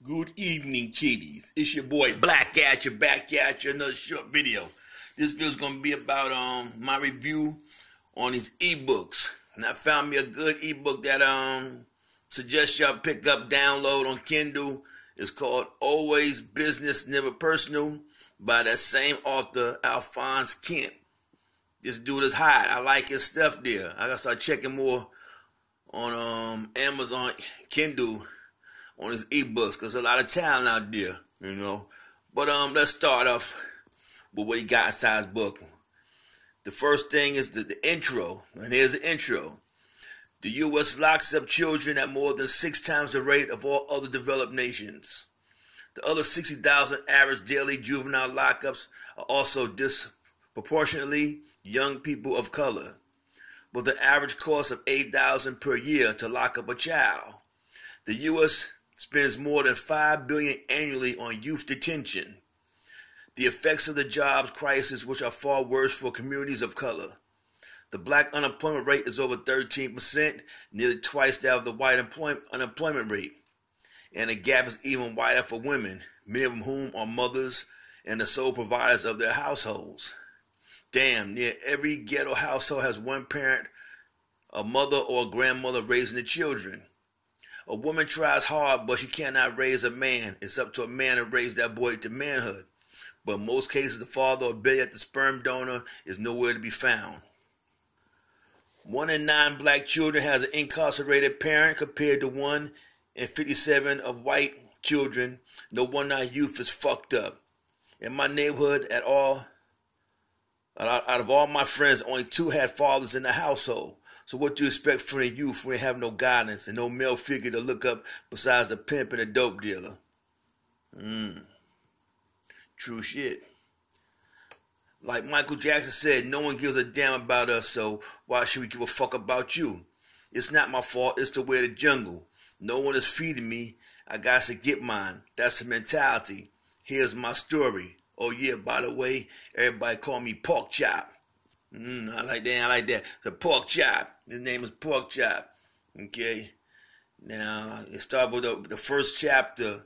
Good evening, kiddies. It's your boy Black at you, back at you, another short video. This video's gonna be about my review on these ebooks. And I found me a good ebook that suggest y'all pick up, download on Kindle. It's called Always Business, Never Personal by that same author, Alphonse. This dude is hot. I like his stuff there. I gotta start checking more on Amazon Kindle on his ebooks, because there's a lot of talent out there. But let's start off with what he got inside his book. The first thing is the intro, and here's the intro. The U.S. locks up children at more than 6 times the rate of all other developed nations. The other 60,000 average daily juvenile lockups are also disproportionately young people of color, with an average cost of $8,000 per year to lock up a child. The U.S. spends more than $5 billion annually on youth detention. The effects of the jobs crisis, which are far worse for communities of color. The black unemployment rate is over 13%, nearly twice that of the white unemployment rate. And the gap is even wider for women, many of whom are mothers and the sole providers of their households. Damn, near every ghetto household has one parent, a mother or a grandmother raising the children. A woman tries hard, but she cannot raise a man. It's up to a man to raise that boy to manhood. But in most cases, the father or better yet, the sperm donor is nowhere to be found. 1 in 9 black children has an incarcerated parent compared to 1 in 57 of white children. No wonder our youth is fucked up. In my neighborhood, out of all my friends, only 2 had fathers in the household. So what do you expect from the youth when they have no guidance and no male figure to look up besides the pimp and the dope dealer? True shit. Like Michael Jackson said, no one gives a damn about us, so why should we give a fuck about you? It's not my fault, it's the way of the jungle. No one is feeding me, I got to get mine. That's the mentality. Here's my story. Oh yeah, by the way, everybody call me Pork Chop. I like that. The Pork Chop. His name is Pork Chop. Okay. Now, it started with the first chapter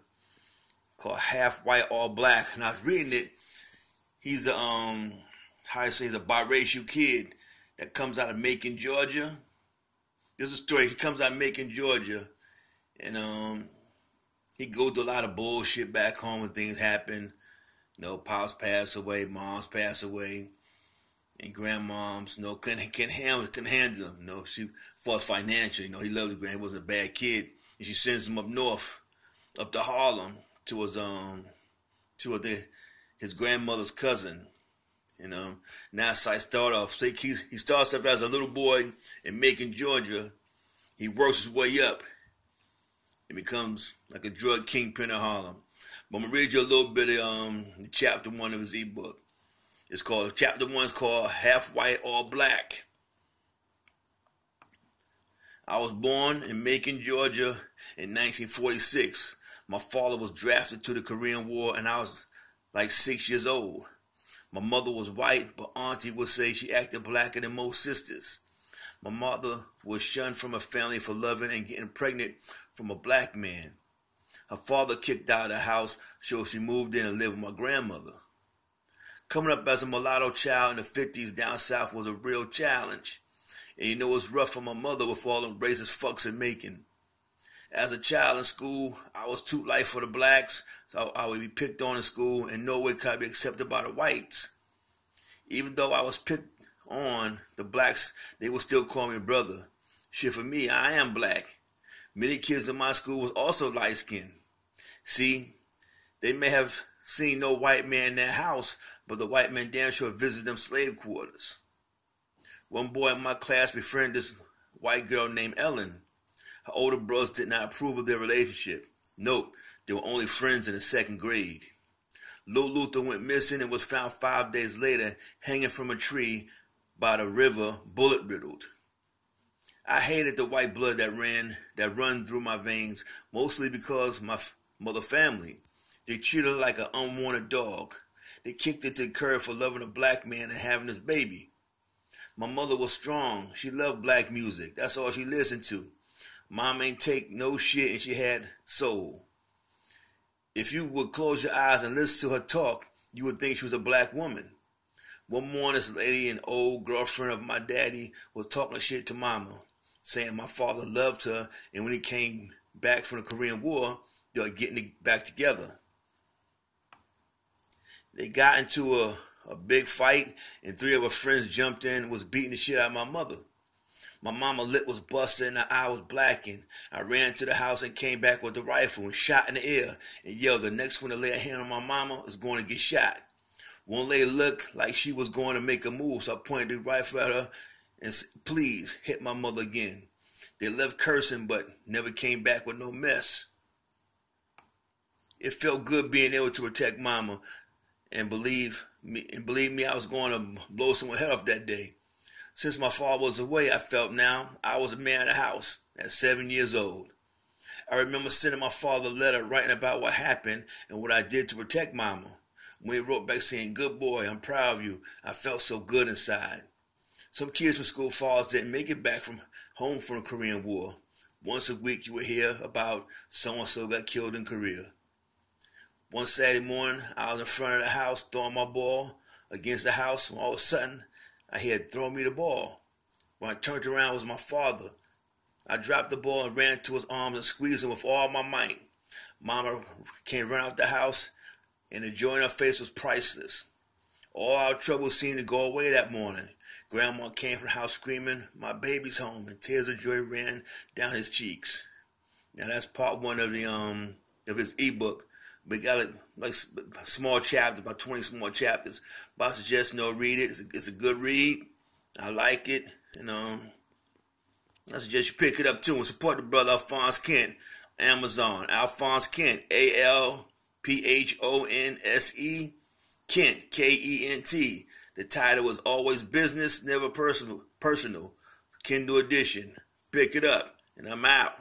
called Half White, All Black. And I was reading it. He's a, he's a biracial kid that comes out of Macon, Georgia. There's a story. He comes out of Macon, Georgia. And, he goes through a lot of bullshit back home when things happen. Pops pass away, moms pass away. And grandmoms, couldn't handle him. She fought financially. He loved his grand. He wasn't a bad kid. And she sends him up north, up to Harlem, to his grandmother's cousin. Now so I start off. So he starts off as a little boy in Macon, Georgia. He works his way up and becomes like a drug kingpin in Harlem. But I'm gonna read you a little bit of chapter 1 of his ebook. Chapter 1 is called Half White, All Black. I was born in Macon, Georgia in 1946. My father was drafted to the Korean War and I was like 6 years old. My mother was white, but auntie would say she acted blacker than most sisters. My mother was shunned from her family for loving and getting pregnant from a black man. Her father kicked out of the house, so she moved in and lived with my grandmother. Coming up as a mulatto child in the 50s down south was a real challenge. And it was rough for my mother with all them racist fucks in Macon. As a child in school, I was too light for the blacks, so I would be picked on in school and no way could I be accepted by the whites. Even though I was picked on, the blacks, they would still call me brother. Shit, for me, I am black. Many kids in my school was also light-skinned. See, they may have seen no white man in their house, but the white man damn sure visited them slave quarters. One boy in my class befriended this white girl named Ellen. Her older brothers did not approve of their relationship. Nope, they were only friends in the 2nd grade. Lil Luther went missing and was found 5 days later hanging from a tree by the river, bullet-riddled. I hated the white blood that run through my veins, mostly because my mother family. They treated her like an unwanted dog. They kicked her to the curb for loving a black man and having his baby. My mother was strong. She loved black music. That's all she listened to. Mom ain't take no shit and she had soul. If you would close your eyes and listen to her talk, you would think she was a black woman. One morning, this lady, an old girlfriend of my daddy, was talking shit to mama, saying my father loved her, and when he came back from the Korean War, they were getting back together. They got into a big fight, and three of her friends jumped in and was beating the shit out of my mother. My mama's lip was busted and her eye was blackened. I ran to the house and came back with the rifle and shot in the air and yelled, the next one to lay a hand on my mama is going to get shot. One lady looked like she was going to make a move, so I pointed the rifle at her and said, please hit my mother again. They left cursing but never came back with no mess. It felt good being able to protect mama, and believe me, I was going to blow someone's head off that day. Since my father was away, I felt now I was a man of the house at 7 years old. I remember sending my father a letter writing about what happened and what I did to protect mama. When he wrote back saying, good boy, I'm proud of you, I felt so good inside. Some kids from school fathers didn't make it back from home from the Korean War. Once a week you would hear about so-and-so got killed in Korea. One Saturday morning, I was in front of the house throwing my ball against the house when all of a sudden, he had thrown me the ball. When I turned around, it was my father. I dropped the ball and ran to his arms and squeezed him with all my might. Mama came running out the house, and the joy in her face was priceless. All our troubles seemed to go away that morning. Grandma came from the house screaming, my baby's home, and tears of joy ran down his cheeks. Now that's part one of his ebook. We got it like small chapters, about 20 small chapters. But I suggest read it. It's a good read. I like it, and I suggest you pick it up too and support the brother Alphonse Kent. Amazon, Alphonse Kent, ALPHONSE Kent, KENT. The title is Always Business, Never Personal. Kindle edition. Pick it up, and I'm out.